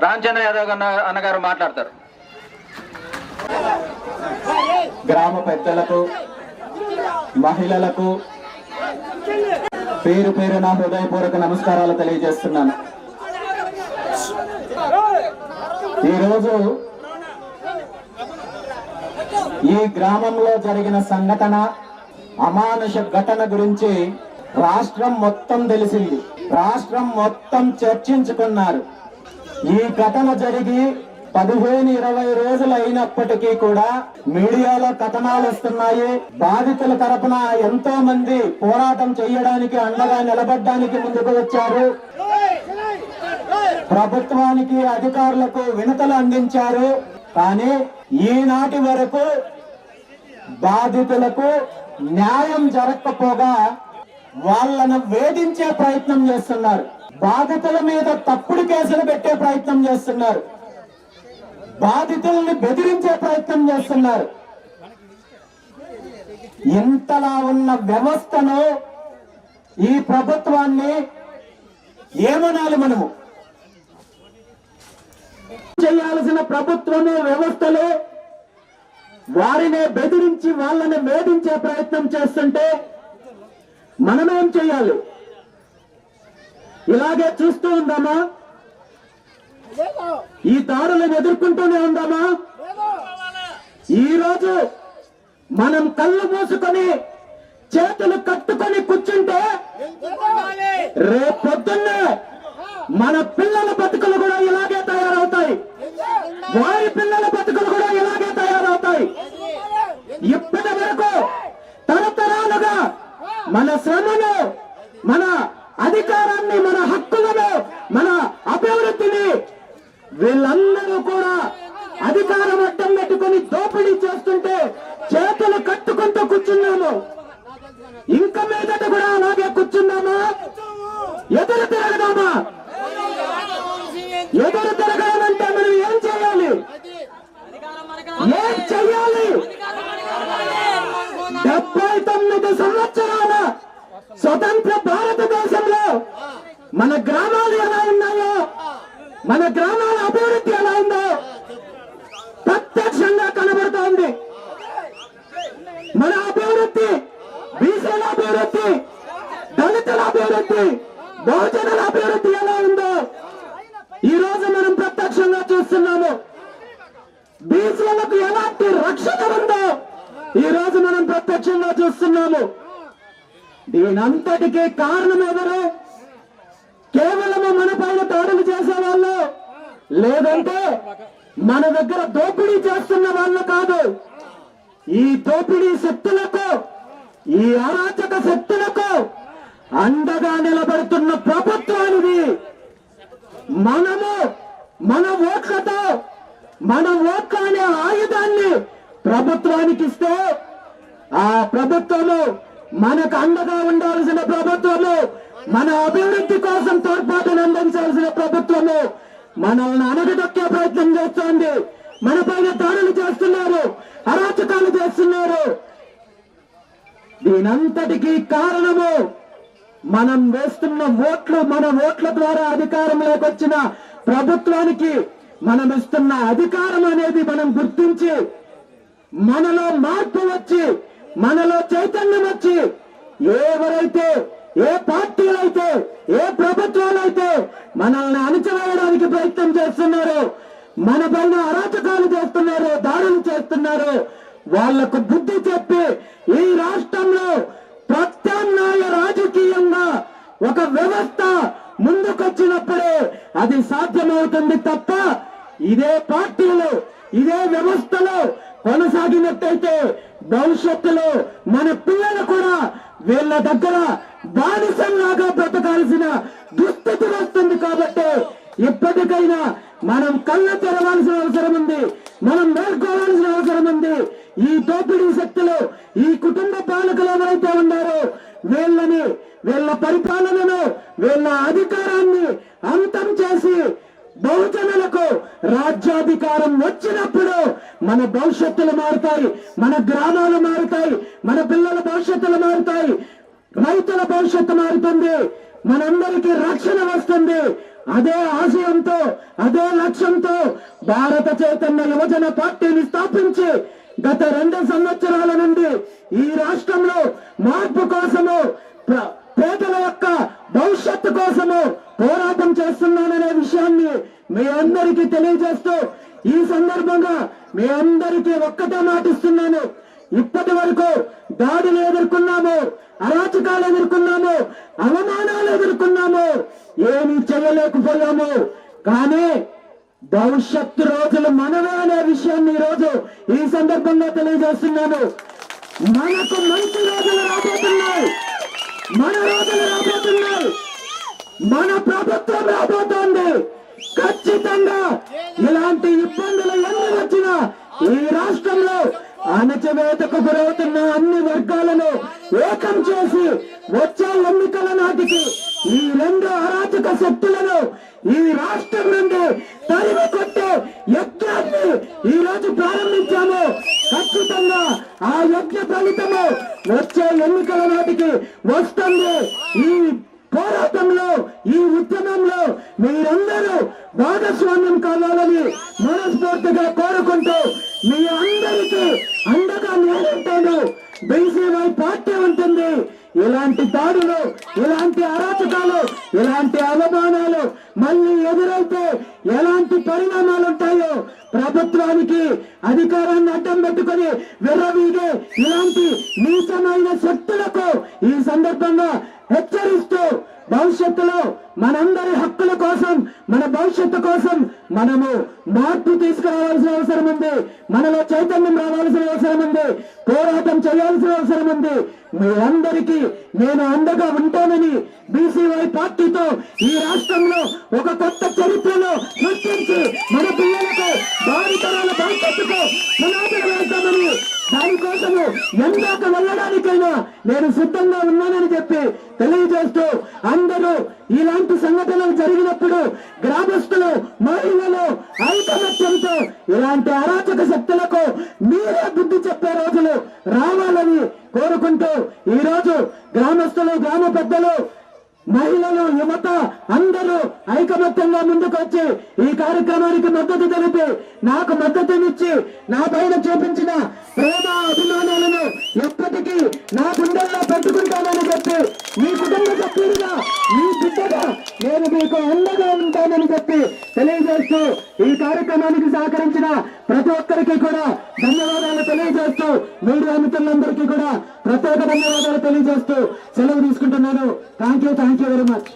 రామచంద్ర యాదవ్ అన్నగారు మాట్లాడతారు. గ్రామ పెద్దలకు, మహిళలకు పేరు పేరున హృదయపూర్వక నమస్కారాలు తెలియజేస్తున్నాను. ఈరోజు ఈ గ్రామంలో జరిగిన సంఘటన, అమానుష ఘటన గురించి రాష్ట్రం మొత్తం తెలిసింది. రాష్ట్రం మొత్తం చర్చించుకున్నారు. ఈ ఘటన జరిగి 15-20 రోజులు అయినప్పటికీ కూడా మీడియాలో కథనాలు వస్తున్నాయి. బాధితుల తరపున ఎంతో మంది పోరాటం చేయడానికి, అండగా నిలబడడానికి ముందుకు వచ్చారు. ప్రభుత్వానికి, అధికారులకు వినతులు అందించారు. కానీ ఈనాటి వరకు బాధితులకు న్యాయం జరగకపోగా వాళ్ళను వేధించే ప్రయత్నం చేస్తున్నారు. బాధితుల మీద తప్పుడు కేసులు పెట్టే ప్రయత్నం చేస్తున్నారు. బాధితుల్ని బెదిరించే ప్రయత్నం చేస్తున్నారు. ఇంతలా ఉన్న వ్యవస్థను, ఈ ప్రభుత్వాన్ని ఏమనాలి? మనము చేయాల్సిన ప్రభుత్వము, వ్యవస్థలు వారినే బెదిరించి వాళ్ళని వేధించే ప్రయత్నం చేస్తుంటే మనమేం చేయాలి? ఇలాగే చూస్తూ ఉందామా? ఈ దాడులను ఎదుర్కొంటూనే ఉందామా? ఈరోజు మనం కళ్ళు మూసుకొని చేతులు కట్టుకొని కూర్చుంటే రేపొద్దున్నే మన పిల్లల బతుకులు కూడా ఇలాగే తయారవుతాయి. వారి పిల్లల బతుకులు కూడా ఇలాగే తయారవుతాయి. ఇప్పటి వరకు తరతరాలుగా మన శ్రమను, మన అధికారాన్ని, మన హక్కులను, మన అభివృద్ధిని వీళ్ళందరూ కూడా అధికారం అడ్డం పెట్టుకుని దోపిడీ చేస్తుంటే చేతులు కట్టుకుంటూ కూర్చున్నాము. ఇంకా మీదట కూడా అలాగే కూర్చున్నామా? ఎదురు తిరగదామా? ఎదురు తిరగాలంటే మనం ఏం చేయాలి? ఏం చెయ్యాలి? 79 సంవత్సరాల స్వతంత్ర భారతదేశంలో మన గ్రామాలు ఎలా ఉన్నాయో, మన గ్రామాల అభివృద్ధి ఎలా ఉందో ప్రత్యక్షంగా కనబడుతోంది. మన అభివృద్ధి, బీసీల అభివృద్ధి, దళితుల అభివృద్ధి, బహుజనుల అభివృద్ధి ఎలా ఉందో ఈ రోజు మనం ప్రత్యక్షంగా చూస్తున్నాము. బీసీలకు ఎలాంటి రక్షణ ఉందో ఈ రోజు మనం ప్రత్యక్షంగా చూస్తున్నాము. దీనంతటికీ కారణం ఎవరు? కేవలము మన పైన దాడులు చేసేవాళ్ళు, లేదంటే మన దగ్గర దోపిడీ చేస్తున్న వాళ్ళు కాదు. ఈ దోపిడీ శక్తులకు, ఈ అరాచక శక్తులకు అండగా నిలబడుతున్న ప్రభుత్వానికి మనము మన ఓట్లతో, మన ఓట్ల అనే ఆయుధాన్ని ప్రభుత్వానికి ఇస్తే ఆ ప్రభుత్వము మనకు అండగా ఉండాల్సిన ప్రభుత్వము, మన అభివృద్ధి కోసం తోడ్పాటును అందించాల్సిన ప్రభుత్వము మనల్ని అణగదొక్కే ప్రయత్నం చేస్తోంది. మన పైన దాడులు చేస్తున్నారు, అరాచకాలు చేస్తున్నారు. దీనంతటికీ కారణము మనం వేస్తున్న ఓట్లు. మన ఓట్ల ద్వారా అధికారంలోకి వచ్చిన ప్రభుత్వానికి మనం ఇస్తున్న అధికారం అనేది మనం గుర్తించి, మనలో మార్పు వచ్చి, మనలో చైతన్యం వచ్చి, ఎవరైతే, ఏ పార్టీలైతే, ఏ ప్రభుత్వాలైతే మనల్ని అణచివేయడానికి ప్రయత్నం చేస్తున్నారో, మన పైన అరాచకాలు చేస్తున్నారు, దాడులు చేస్తున్నారు, వాళ్లకు బుద్ధి చెప్పి ఈ రాష్ట్రంలో ప్రత్యామ్నాయ రాజకీయంగా ఒక వ్యవస్థ ముందుకొచ్చినప్పుడే అది సాధ్యమవుతుంది తప్ప ఇదే పార్టీలు, ఇదే వ్యవస్థలో కొనసాగినట్టయితే భవిష్యత్తులో మన పిల్లలు కూడా వీళ్ళ దగ్గర బానిసంలాగా బ్రతకాల్సిన దుస్థితి వస్తుంది. కాబట్టి ఇప్పటికైనా మనం కళ్ళు తెరవాల్సిన అవసరం ఉంది, మనం మేల్కోవాల్సిన అవసరం ఉంది. ఈ దోపిడీ శక్తులు, ఈ కుటుంబ పాలకులు ఎవరైతే ఉన్నారో వీళ్ళని, వీళ్ళ పరిపాలనను, వీళ్ళ అధికారాన్ని అంతం చేసి బహుజనులకు రాజ్యాధికారం వచ్చినప్పుడు మన భవిష్యత్తులు మారుతాయి, మన గ్రామాలు మారుతాయి, మన పిల్లల భవిష్యత్తులు మారుతాయి, రైతుల భవిష్యత్తు మారుతుంది, మనందరికీ రక్షణ వస్తుంది. అదే ఆశయంతో అదే లక్ష్యంతో భారత చైతన్య యువజన పార్టీని స్థాపించి గత 2 సంవత్సరాల నుండి ఈ రాష్ట్రంలో మార్పు కోసము పేదల యొక్క భవిష్యత్తు కోసము పోరాటం చేస్తున్నాననే విషయాన్ని మీ అందరికీ తెలియజేస్తూ ఈ సందర్భంగా మీ అందరికీ ఒక్కటే మాటిస్తున్నాను. ఇప్పటి వరకు దాడులు ఎదుర్కొన్నాము, అరాచకాలు ఎదుర్కొన్నాము, అవమానాలు ఎదుర్కొన్నాము, ఏమీ చేయలేకపోయాము. కానీ భవిష్యత్తు రోజులు మనమే అనే విషయాన్ని ఈరోజు ఈ సందర్భంగా తెలియజేస్తున్నాను. మనకు మంచి రోజులు రాబోతున్నాయి, మన రోజులు రాబోతున్నాయి, మన ప్రభుత్వం రాబోతోంది. ఖచ్చితంగా ఇలాంటి ఇబ్బందులు ఎన్ని వచ్చినా ఈ రాష్ట్రంలో అణచివేతకు గురవుతున్న అన్ని వర్గాలను ఏకం చేసి వచ్చే ఎన్నికల నాటికి ఈ 2 అరాచక శక్తులను ఈ రాష్ట్రం నుండి తరిమి కొట్టే యజ్ఞాన్ని ఈ రోజు ప్రారంభించాము. ఖచ్చితంగా ఆ యజ్ఞ ఫలితము వచ్చే ఎన్నికల నాటికి వస్తుంది. ఈ పోరాటంలో ఈ ఉద్యమంలో మీరందరూ భాగస్వామ్యం కావాలని మనస్ఫూర్తిగా కోరుకుంటూ మీ అందరికీ అండగా నేనుంటాను. బీసీవై పార్టీ ఉంటుంది. ఇలాంటి దాడులు, ఇలాంటి అరాచకాలు, ఇలాంటి అవమానాలు మళ్ళీ ఎదురైతే ఎలాంటి పరిణామాలు ఉంటాయో ప్రభుత్వానికి అధికారాన్ని అడ్డం పెట్టుకుని విర్రవీగే ఇలాంటి నీచమైన శక్తులకు ఈ సందర్భంగా హెచ్చరిస్తూ భవిష్యత్తులో మనందరి హక్కుల కోసం, మన భవిష్యత్తు కోసం మనము మార్పు తీసుకురావాల్సిన అవసరం ఉంది. మనలో చైతన్యం రావాల్సిన అవసరం ఉంది. పోరాటం చేయాల్సిన అవసరం ఉంది. మీ అందరికీ నేను అండగా ఉంటానని బీసీవై పార్టీతో ఈ రాష్ట్రంలో ఒక కొత్త చరిత్రను సృష్టించి మన పిల్లలకు భావితరాల భవిష్యత్తుకు పునాదులు వేద్దామని దానికోసము ఎందాక వెళ్ళడానికైనా నేను సిద్ధంగా ఉన్నానని చెప్పి తెలియజేస్తూ అందరూ ఇలాంటి సంఘటనలు జరిగినప్పుడు గ్రామస్తులు, మహిళలు ఐకమత్యంతో ఇలాంటి అరాచక శక్తులకు మీరే బుద్ధి చెప్పే రోజులు రావాలని కోరుకుంటూ ఈ రోజు గ్రామస్తులు, గ్రామ పెద్దలు, మహిళలు, యువత అందరూ ఐకమత్యంగా ముందుకు వచ్చి ఈ కార్యక్రమానికి మద్దతు తెలిపి నాకు మద్దతునిచ్చి నా పైన చూపించిన ప్రేమ అభిమానాలను ఎప్పటికీ నా గుండెల్లో పెట్టుకుంటానని చెప్పి మీ కుటుంబ సభ్యుడిగా, మీ బిడ్డగా నేను మీకు అండగా ఉంటానని చెప్పి తెలియజేస్తూ ఈ కార్యక్రమానికి సహకరించిన ప్రతి ఒక్కరికి కూడా ధన్యవాదాలు తెలియజేస్తూ మీడియా మిత్రులందరికీ కూడా ప్రత్యేక ధన్యవాదాలు తెలియజేస్తూ సెలవు తీసుకుంటున్నాను. Thank you very much.